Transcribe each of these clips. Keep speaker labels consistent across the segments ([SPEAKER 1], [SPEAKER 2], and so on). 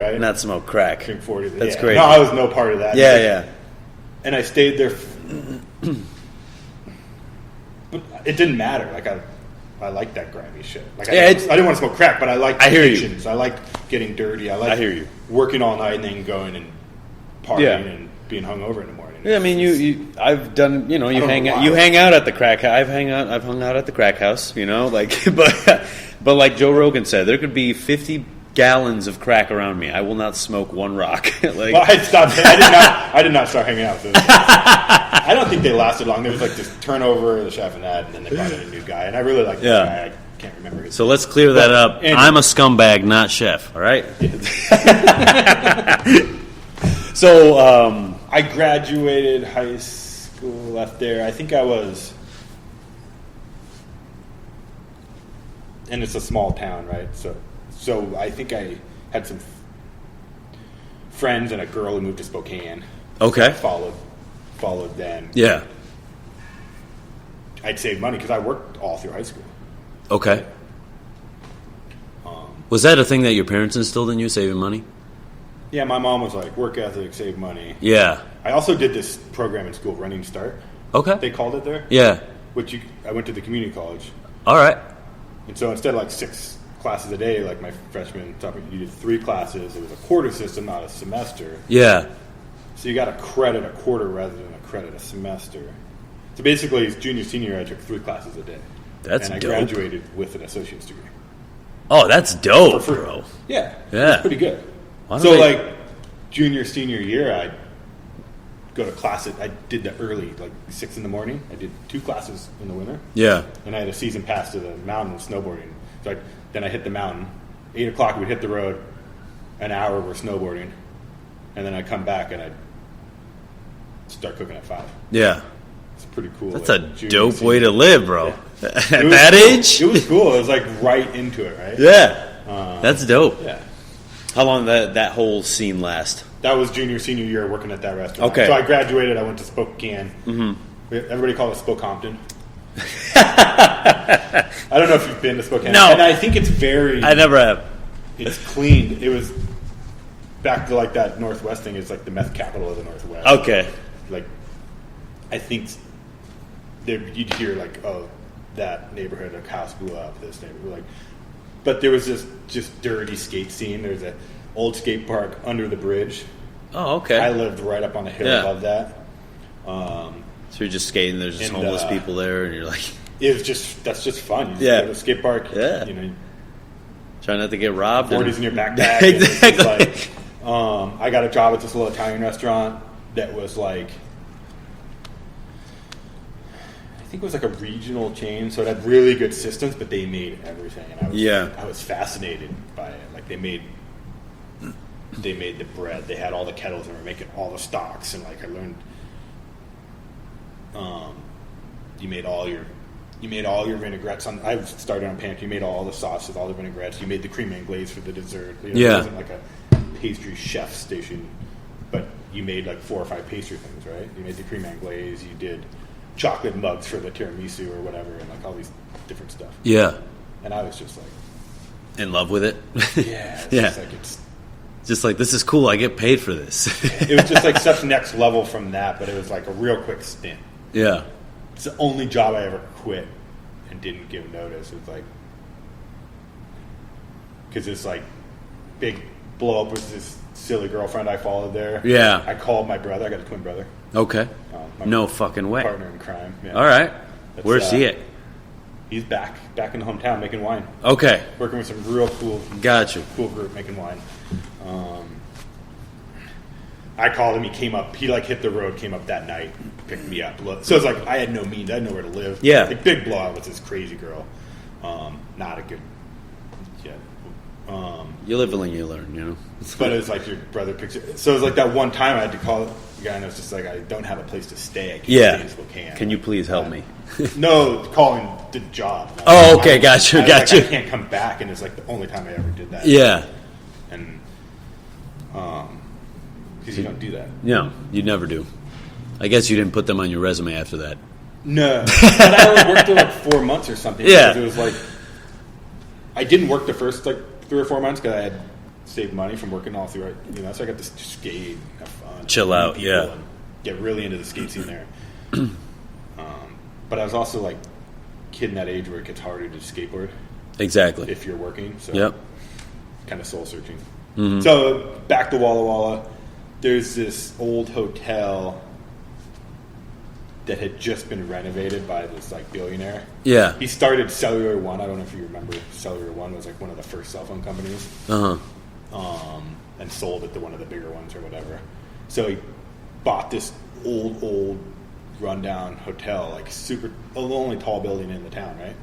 [SPEAKER 1] right?
[SPEAKER 2] Not smoke crack.
[SPEAKER 1] Drink 40.
[SPEAKER 2] That's
[SPEAKER 1] yeah.
[SPEAKER 2] great.
[SPEAKER 1] No, I was no part of that.
[SPEAKER 2] Yeah.
[SPEAKER 1] And I stayed there. But it didn't matter. Like I liked that grimy shit. Like I didn't want to smoke crack, but I liked patience. I liked getting dirty. I
[SPEAKER 2] hear you.
[SPEAKER 1] Working all night and then going and partying and being hungover in the morning.
[SPEAKER 2] Yeah, I mean, I've done. You hang out at the crack. I've hung out at the crack house. But like Joe Rogan said, there could be 50 gallons of crack around me. I will not smoke one rock.
[SPEAKER 1] Well, I did not start hanging out with those guys. I don't think they lasted long. There was like this turnover, the chef and that, and then they brought in a new guy. And I really liked this guy. I can't remember his name.
[SPEAKER 2] So let's clear that up. Andy. I'm a scumbag, not chef. All right. So
[SPEAKER 1] I graduated high school, left there. I think I was, and it's a small town, right? So I think I had some friends and a girl who moved to Spokane.
[SPEAKER 2] Okay.
[SPEAKER 1] So I followed them.
[SPEAKER 2] Yeah.
[SPEAKER 1] I'd save money because I worked all through high school.
[SPEAKER 2] Okay. Was that a thing that your parents instilled in you, saving money?
[SPEAKER 1] Yeah, my mom was like, work ethic, save money.
[SPEAKER 2] Yeah.
[SPEAKER 1] I also did this program in school, Running Start.
[SPEAKER 2] Okay.
[SPEAKER 1] They called it there.
[SPEAKER 2] Yeah.
[SPEAKER 1] I went to the community college.
[SPEAKER 2] All right.
[SPEAKER 1] And so instead of like 6 classes a day, like my freshman topic, you did 3 classes. It was a quarter system, not a semester.
[SPEAKER 2] Yeah.
[SPEAKER 1] So you got a credit a quarter rather than a credit a semester. So basically, junior, senior year, I took 3 classes a day.
[SPEAKER 2] That's
[SPEAKER 1] dope.
[SPEAKER 2] And
[SPEAKER 1] I graduated with an associate's degree.
[SPEAKER 2] Oh, that's dope, bro.
[SPEAKER 1] Yeah.
[SPEAKER 2] Yeah.
[SPEAKER 1] It's pretty good. So like junior, senior year, I'd go to classes. I did the early, like 6 in the morning. I did 2 classes in the winter.
[SPEAKER 2] Yeah.
[SPEAKER 1] And I had a season pass to the mountain snowboarding. So then I hit the mountain. 8 o'clock, we'd hit the road. An hour, we're snowboarding. And then I'd come back and I'd start cooking at 5.
[SPEAKER 2] Yeah.
[SPEAKER 1] It's pretty cool.
[SPEAKER 2] That's a dope way to live, bro. Yeah. At that
[SPEAKER 1] cool.
[SPEAKER 2] age?
[SPEAKER 1] It was cool. It was like right into it, right?
[SPEAKER 2] Yeah. That's dope.
[SPEAKER 1] Yeah.
[SPEAKER 2] How long did that whole scene last?
[SPEAKER 1] That was junior, senior year working at that restaurant.
[SPEAKER 2] Okay.
[SPEAKER 1] So I graduated. I went to Spokane.
[SPEAKER 2] Mm-hmm.
[SPEAKER 1] Everybody called it Spokompton. I don't know if you've been to Spokane.
[SPEAKER 2] No.
[SPEAKER 1] And I think it's very...
[SPEAKER 2] I never have.
[SPEAKER 1] It's clean. It was back to like that Northwest thing. It's like the meth capital of the Northwest.
[SPEAKER 2] Okay.
[SPEAKER 1] Like, I think you'd hear like, oh, that neighborhood, a house blew up, this neighborhood. Like, but there was this just dirty skate scene. There's an old skate park under the bridge.
[SPEAKER 2] Oh, okay.
[SPEAKER 1] I lived right up on the hill above that.
[SPEAKER 2] So you're just skating. There's just homeless people there, and you're like,
[SPEAKER 1] that's just fun. You just go to the skate park.
[SPEAKER 2] Yeah. Try not to get robbed.
[SPEAKER 1] 40s in your backpack.
[SPEAKER 2] Exactly.
[SPEAKER 1] I got a job at this little Italian restaurant that was like, I think it was like a regional chain, so it had really good systems, but they made everything, and I was fascinated by it. Like they made the bread, they had all the kettles, and were making all the stocks, and like I learned, you made all your vinaigrettes. I started on pantry. You made all the sauces, all the vinaigrettes. You made the cream anglaise for the dessert. It wasn't like a pastry chef station, but you made like 4 or 5 pastry things, right? You made the cream anglaise. You did chocolate mugs for the tiramisu or whatever, and like all these different stuff.
[SPEAKER 2] Yeah.
[SPEAKER 1] And I was just like
[SPEAKER 2] in love with it.
[SPEAKER 1] Yeah. It's
[SPEAKER 2] just like this is cool. I get paid for this.
[SPEAKER 1] It was just like such next level from that, but it was like a real quick stint.
[SPEAKER 2] Yeah.
[SPEAKER 1] It's the only job I ever quit and didn't give notice. It's like because it's like big blow up with this silly girlfriend I followed there.
[SPEAKER 2] Yeah.
[SPEAKER 1] I called my brother. I got a twin brother.
[SPEAKER 2] Okay. No fucking way.
[SPEAKER 1] Partner in crime. Yeah.
[SPEAKER 2] All right. Where's he at?
[SPEAKER 1] He's back in the hometown making wine.
[SPEAKER 2] Okay.
[SPEAKER 1] Working with some real cool, cool group making wine. I called him. He came up. He like hit the road. Came up that night. Picked me up. So it's like I had no means. I had nowhere to live.
[SPEAKER 2] Yeah.
[SPEAKER 1] Like big blowout with this crazy girl. Not a good. Yeah.
[SPEAKER 2] You live and you learn, you know.
[SPEAKER 1] But it was like your brother picks it. So it was like that one time I had to call the guy, and I was just like, I don't have a place to stay. I can't stay in Spokane.
[SPEAKER 2] Can you please help me?
[SPEAKER 1] No, calling the job.
[SPEAKER 2] Oh, okay, gotcha.
[SPEAKER 1] I can't come back, and it's like the only time I ever did that.
[SPEAKER 2] Yeah.
[SPEAKER 1] And because you don't do that.
[SPEAKER 2] No, you never do. I guess you didn't put them on your resume after that.
[SPEAKER 1] No, but I only worked there like 4 months or something.
[SPEAKER 2] Yeah.
[SPEAKER 1] It was like I didn't work the first like 3 or 4 months because I had save money from working all through. So I got to skate, have fun,
[SPEAKER 2] chill out,
[SPEAKER 1] and get really into the skate scene there. But I was also like kid in that age where it gets harder to skateboard.
[SPEAKER 2] Exactly.
[SPEAKER 1] If you're working, so kind of soul searching.
[SPEAKER 2] Mm-hmm.
[SPEAKER 1] So back to Walla Walla, there's this old hotel that had just been renovated by this like billionaire.
[SPEAKER 2] Yeah.
[SPEAKER 1] He started Cellular One. I don't know if you remember. Cellular One was like one of the first cell phone companies. And sold it to one of the bigger ones or whatever. So he bought this old rundown hotel, like the only tall building in the town, right?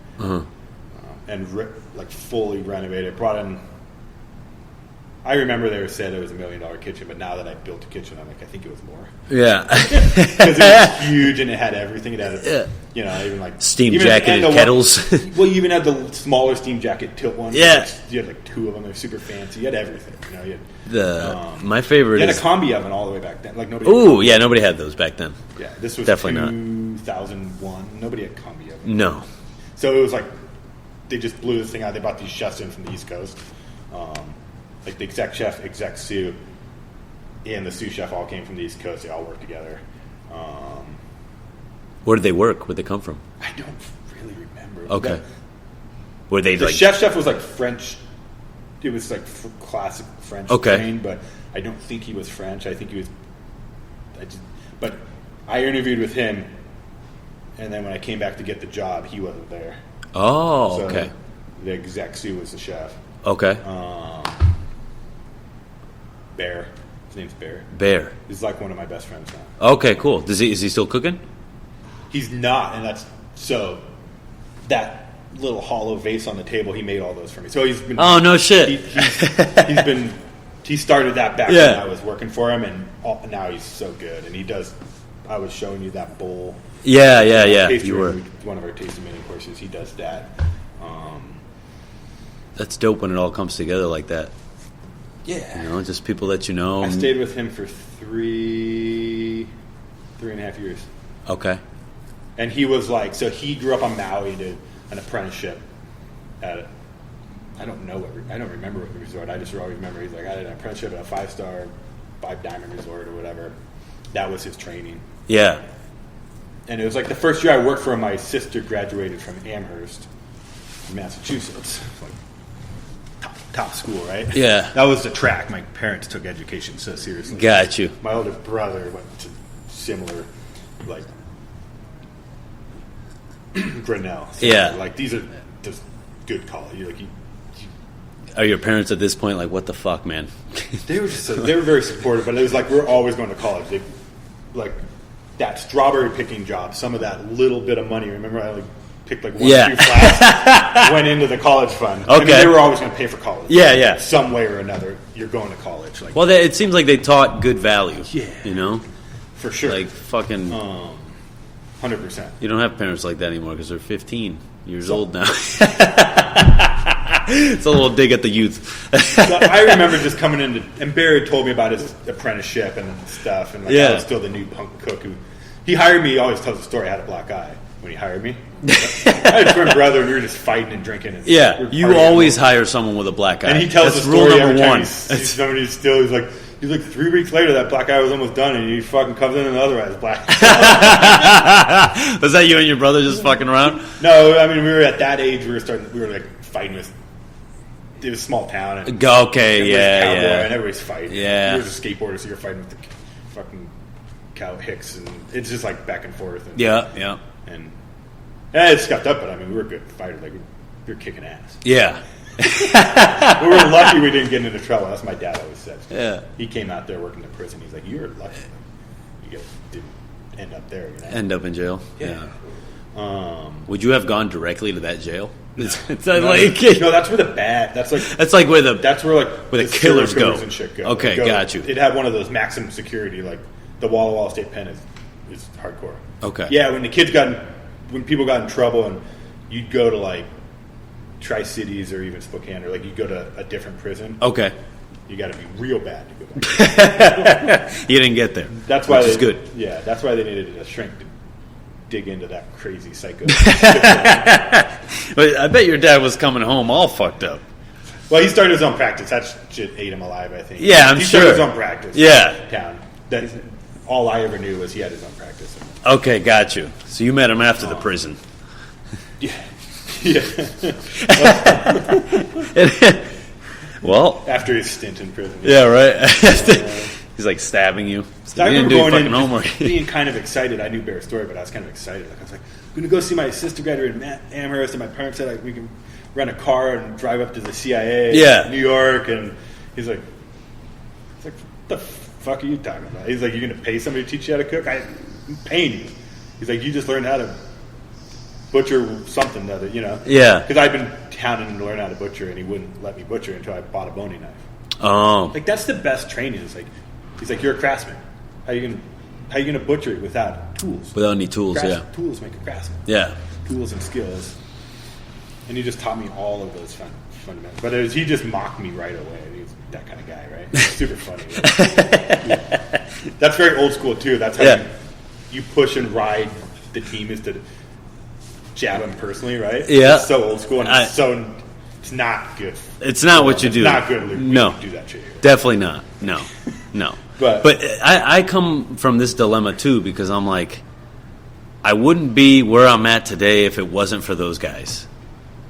[SPEAKER 1] And like fully renovated. Brought in. I remember they said it was $1 million kitchen, but now that I built a kitchen, I'm like, I think it was more.
[SPEAKER 2] Yeah,
[SPEAKER 1] because it was huge and it had everything. It had, even like
[SPEAKER 2] steam jacketed kettles.
[SPEAKER 1] Well, you even had the smaller steam jacket tilt ones.
[SPEAKER 2] Yeah,
[SPEAKER 1] you had like 2 of them. They're super fancy. You had everything. You had
[SPEAKER 2] my favorite.
[SPEAKER 1] You had a combi oven all the way back then. Like nobody.
[SPEAKER 2] Ooh, yeah, nobody had those back then.
[SPEAKER 1] Yeah, this was
[SPEAKER 2] definitely
[SPEAKER 1] 2001. Nobody had combi oven.
[SPEAKER 2] No.
[SPEAKER 1] So it was like they just blew this thing out. They brought these chefs in from the East Coast. Like the exec chef, exec sous, and the sous chef all came from the East Coast. They all worked together.
[SPEAKER 2] Where did they work? Where'd they come from?
[SPEAKER 1] I don't really remember.
[SPEAKER 2] Okay. Were they
[SPEAKER 1] the
[SPEAKER 2] like...
[SPEAKER 1] chef was like French. It was like classic French trained, but I don't think he was French. I think he was... But I interviewed with him, and then when I came back to get the job, he wasn't there.
[SPEAKER 2] Oh, okay.
[SPEAKER 1] The exec sous was the chef.
[SPEAKER 2] Okay.
[SPEAKER 1] Bear. His name's Bear.
[SPEAKER 2] Bear.
[SPEAKER 1] He's like one of my best friends now.
[SPEAKER 2] Okay, cool. Is he still cooking?
[SPEAKER 1] He's not, and that's so. That little hollow vase on the table, he made all those for me. So he's been.
[SPEAKER 2] Oh no shit.
[SPEAKER 1] He's been. He started that back when I was working for him, and now he's so good. And he does. I was showing you that bowl.
[SPEAKER 2] Yeah. You were
[SPEAKER 1] one of our tasting menu courses. He does that.
[SPEAKER 2] That's dope when it all comes together like that.
[SPEAKER 1] Yeah.
[SPEAKER 2] Just people that you know.
[SPEAKER 1] I stayed with him for 3.5 years.
[SPEAKER 2] Okay.
[SPEAKER 1] And he was like, so he grew up on Maui, did an apprenticeship at, I don't remember what the resort. I just always remember he's like, I did an apprenticeship at a 5-star, 5-diamond resort or whatever. That was his training.
[SPEAKER 2] Yeah.
[SPEAKER 1] And it was like the first year I worked for him, my sister graduated from Amherst, Massachusetts. Like, top school, right?
[SPEAKER 2] Yeah.
[SPEAKER 1] That was the track. My parents took education so seriously.
[SPEAKER 2] Got you.
[SPEAKER 1] My older brother went to similar, like, Grinnell.
[SPEAKER 2] Yeah.
[SPEAKER 1] Like, these are just good college.
[SPEAKER 2] Are your parents at this point like, what the fuck, man?
[SPEAKER 1] They were they were very supportive, but it was like, we're always going to college. They, like, that strawberry picking job, some of that little bit of money, remember I picked like 1 or 2 flats, went into the college fund.
[SPEAKER 2] Okay.
[SPEAKER 1] I mean, they were always going to pay for college.
[SPEAKER 2] Yeah.
[SPEAKER 1] Some way or another, you're going to college. Like,
[SPEAKER 2] well, it seems like they taught good value.
[SPEAKER 1] Yeah. For sure.
[SPEAKER 2] Like fucking...
[SPEAKER 1] 100%.
[SPEAKER 2] You don't have parents like that anymore because they're 15 years old now. It's a little dig at the youth.
[SPEAKER 1] So I remember just coming in, and Barry told me about his apprenticeship and stuff, and like I was still the new punk cook who... He hired me, he always tells the story, I had a black eye when he hired me. I had a twin brother, and we were just fighting and drinking. And
[SPEAKER 2] you always hire someone with a black eye.
[SPEAKER 1] And he tells
[SPEAKER 2] That's
[SPEAKER 1] the story
[SPEAKER 2] rule
[SPEAKER 1] every
[SPEAKER 2] number
[SPEAKER 1] time
[SPEAKER 2] one.
[SPEAKER 1] he sees somebody still, he's like 3 weeks later, that black eye was almost done, and he fucking comes in and the other eye's black.
[SPEAKER 2] Was that you and your brother just fucking around?
[SPEAKER 1] No, I mean, we were at that age, we were like fighting with... It was a small town. And
[SPEAKER 2] okay, yeah.
[SPEAKER 1] And everybody's fighting.
[SPEAKER 2] Yeah.
[SPEAKER 1] You're a skateboarder, so you're fighting with the fucking cow hicks, and it's just like back and forth. And,
[SPEAKER 2] Yeah.
[SPEAKER 1] And it scuffed up, but I mean, we were good fighters. Like, we were kicking ass.
[SPEAKER 2] Yeah.
[SPEAKER 1] We were lucky we didn't get into trouble. That's my dad always said.
[SPEAKER 2] Yeah.
[SPEAKER 1] He came out there working in prison. He's like, you were lucky. You guys didn't end up there.
[SPEAKER 2] End up in jail.
[SPEAKER 1] Yeah.
[SPEAKER 2] Would you have gone directly to that jail?
[SPEAKER 1] No,
[SPEAKER 2] It's
[SPEAKER 1] like no, that's where the bad. That's like
[SPEAKER 2] where the killers go.
[SPEAKER 1] And shit go.
[SPEAKER 2] Okay, got you.
[SPEAKER 1] It had one of those maximum security, like the Walla Walla State Pen is hardcore.
[SPEAKER 2] Okay.
[SPEAKER 1] Yeah, when people got in trouble, and you'd go to like Tri-Cities or even Spokane, or like you'd go to a different prison.
[SPEAKER 2] Okay.
[SPEAKER 1] You got to be real bad to go back.
[SPEAKER 2] You didn't get there.
[SPEAKER 1] That's why
[SPEAKER 2] it's good.
[SPEAKER 1] Yeah, that's why they needed a shrink to dig into that crazy psycho.
[SPEAKER 2] But I bet your dad was coming home all fucked up.
[SPEAKER 1] Well, he started his own practice. That shit ate him alive, I think.
[SPEAKER 2] Yeah, I'm
[SPEAKER 1] he
[SPEAKER 2] sure.
[SPEAKER 1] He started his own practice.
[SPEAKER 2] Yeah.
[SPEAKER 1] Town. That all I ever knew was he had his own practice.
[SPEAKER 2] Okay, got you. So you met him after the prison.
[SPEAKER 1] Yeah. Yeah.
[SPEAKER 2] Well,
[SPEAKER 1] after his stint in prison.
[SPEAKER 2] Yeah, right. He's like stabbing you.
[SPEAKER 1] So I remember
[SPEAKER 2] going
[SPEAKER 1] going in
[SPEAKER 2] homework.
[SPEAKER 1] being kind of excited. I knew Bear's story, but I was kind of excited. Like I was like, I'm going to go see my sister graduate in Amherst, and my parents said like we can rent a car and drive up to the CIA in New York. And he's like, what the fuck are you talking about? He's like, you're going to pay somebody to teach you how to cook? I'm paying you. He's like, you just learned how to butcher something, you know?
[SPEAKER 2] Yeah.
[SPEAKER 1] Because I've been hounding him to learn how to butcher, and he wouldn't let me butcher until I bought a boning knife.
[SPEAKER 2] Oh.
[SPEAKER 1] Like, that's the best training. It's like, he's like, you're a craftsman. How you gonna butcher it without tools?
[SPEAKER 2] Without any tools,
[SPEAKER 1] Tools make a craftsman.
[SPEAKER 2] Yeah.
[SPEAKER 1] Tools and skills. And he just taught me all of those fundamentals. But he just mocked me right away. He's that kind of guy, right? Super funny. Yeah. That's very old school, too. That's how you push and ride the team, is to jab him personally, right?
[SPEAKER 2] Yeah.
[SPEAKER 1] It's so old school, and it's not good.
[SPEAKER 2] It's not what you do.
[SPEAKER 1] It's not good.
[SPEAKER 2] No.
[SPEAKER 1] Do that shit here.
[SPEAKER 2] Definitely not. No. But I come from this dilemma too, because I'm like, I wouldn't be where I'm at today if it wasn't for those guys.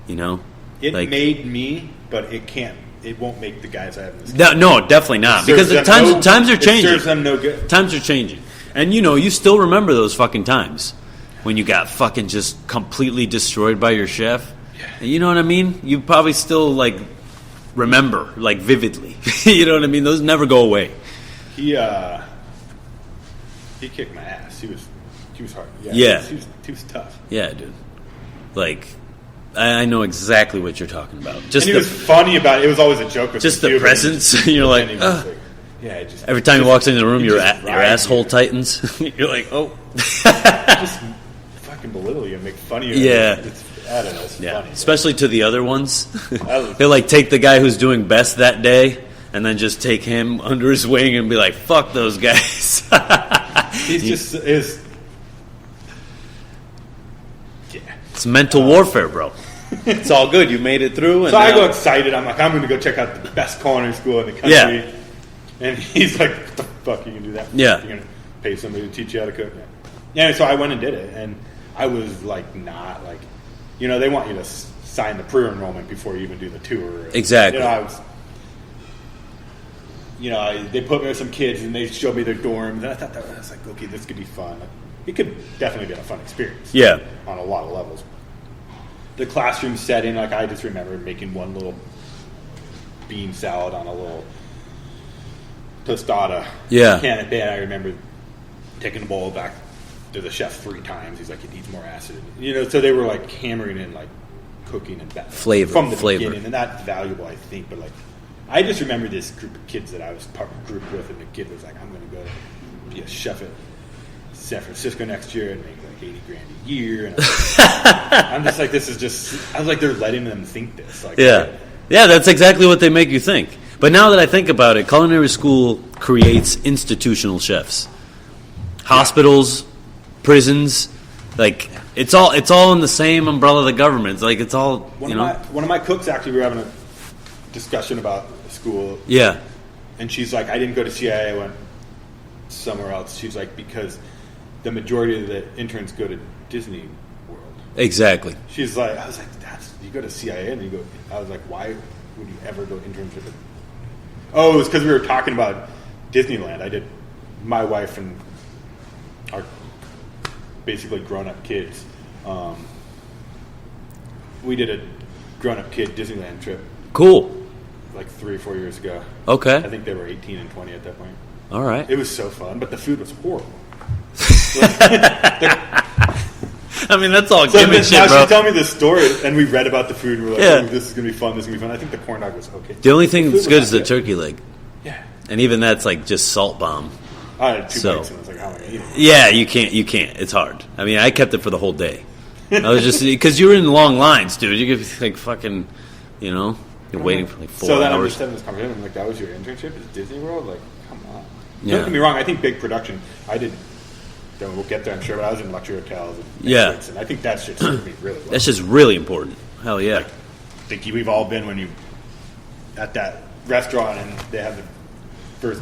[SPEAKER 2] You know,
[SPEAKER 1] it made me, but it can't. It won't make the guys I have in this.
[SPEAKER 2] No, definitely not, because the times are changing.
[SPEAKER 1] It serves them no good.
[SPEAKER 2] Times are changing, and you still remember those fucking times when you got fucking just completely destroyed by your chef. Yeah. You know what I mean? You probably still like remember like vividly. You know what I mean? Those never go away. He
[SPEAKER 1] kicked my ass. He was hard.
[SPEAKER 2] Yeah.
[SPEAKER 1] He was tough.
[SPEAKER 2] Yeah, dude. Like, I know exactly what you're talking about.
[SPEAKER 1] And he was funny about it. It was always a joke. With
[SPEAKER 2] just the presence. You're like, every time he walks into the room, your asshole tightens. You're like, oh.
[SPEAKER 1] Just fucking belittle you and make fun of you.
[SPEAKER 2] Yeah.
[SPEAKER 1] I don't know. It's funny.
[SPEAKER 2] Especially to the other ones. He'll like take the guy who's doing best that day, and then just take him under his wing and be like, fuck those guys. It's mental warfare, bro. It's all good. You made it through. And
[SPEAKER 1] so I go excited. I'm like, I'm going to go check out the best culinary school in the country.
[SPEAKER 2] Yeah.
[SPEAKER 1] And he's like, what the fuck, you can do that?
[SPEAKER 2] Yeah.
[SPEAKER 1] You're going to pay somebody to teach you how to cook? Yeah, so I went and did it. And I was like, not like, they want you to sign the pre-enrollment before you even do the tour.
[SPEAKER 2] Exactly.
[SPEAKER 1] They put me with some kids and they showed me their dorms, and I thought I was like, okay, this could be fun. It could definitely be a fun experience.
[SPEAKER 2] Yeah.
[SPEAKER 1] On a lot of levels. The classroom setting, like I just remember making one little bean salad on a little tostada canapé, and I remember taking the bowl back to the chef 3 times. He's like, it needs more acid. So they were like hammering in like cooking and
[SPEAKER 2] flavor
[SPEAKER 1] from the beginning, and that's valuable, I think. But like, I just remember this group of kids that I was grouped with, and the kid was like, I'm going to go be a chef at San Francisco next year and make like $80,000 a year. And I'm just like, I was like, they're letting them think this. Like,
[SPEAKER 2] yeah, that's exactly what they make you think. But now that I think about it, Culinary School creates institutional chefs, hospitals, prisons. Like it's all in the same umbrella of the government. Like it's all
[SPEAKER 1] one of my cooks actually, we were having a discussion about school.
[SPEAKER 2] Yeah,
[SPEAKER 1] and she's like, I didn't go to CIA. I went somewhere else. She's like, because the majority of the interns go to Disney World.
[SPEAKER 2] Exactly.
[SPEAKER 1] She's like, I was like, you go to CIA and you go. I was like, why would you ever go internship? Oh, it was because we were talking about Disneyland. I did my wife and our basically grown-up kids. We did a grown-up kid Disneyland trip.
[SPEAKER 2] Cool.
[SPEAKER 1] Like 3 or 4 years ago.
[SPEAKER 2] Okay.
[SPEAKER 1] I think they were 18 and 20 at that point.
[SPEAKER 2] All right.
[SPEAKER 1] It was so fun, but the food was horrible.
[SPEAKER 2] I mean, that's all
[SPEAKER 1] so
[SPEAKER 2] gimmick shit, bro.
[SPEAKER 1] She told me this story, and we read about the food, and we were like, oh, this is going to be fun, this is going to be fun. I think the corn dog was okay.
[SPEAKER 2] The only thing that's good is the turkey leg.
[SPEAKER 1] Yeah.
[SPEAKER 2] And even that's like just salt bomb.
[SPEAKER 1] I had 2 bites, and I was like, how am I eating?
[SPEAKER 2] Yeah, you can't. It's hard. I mean, I kept it for the whole day. I was just, because you were in long lines, dude. You could like fucking, you're waiting for like 4 hours.
[SPEAKER 1] So then I'm just having this conversation. I'm like, that was your internship? Is Disney World? Like, come on.
[SPEAKER 2] Yeah.
[SPEAKER 1] Don't get me wrong. I think big production. I did. We'll get there, I'm sure. But I was in luxury hotels. And and I think that shit served me really well.
[SPEAKER 2] That's just really important. Hell yeah.
[SPEAKER 1] Like, I think we've all been when you at that restaurant, and they have the first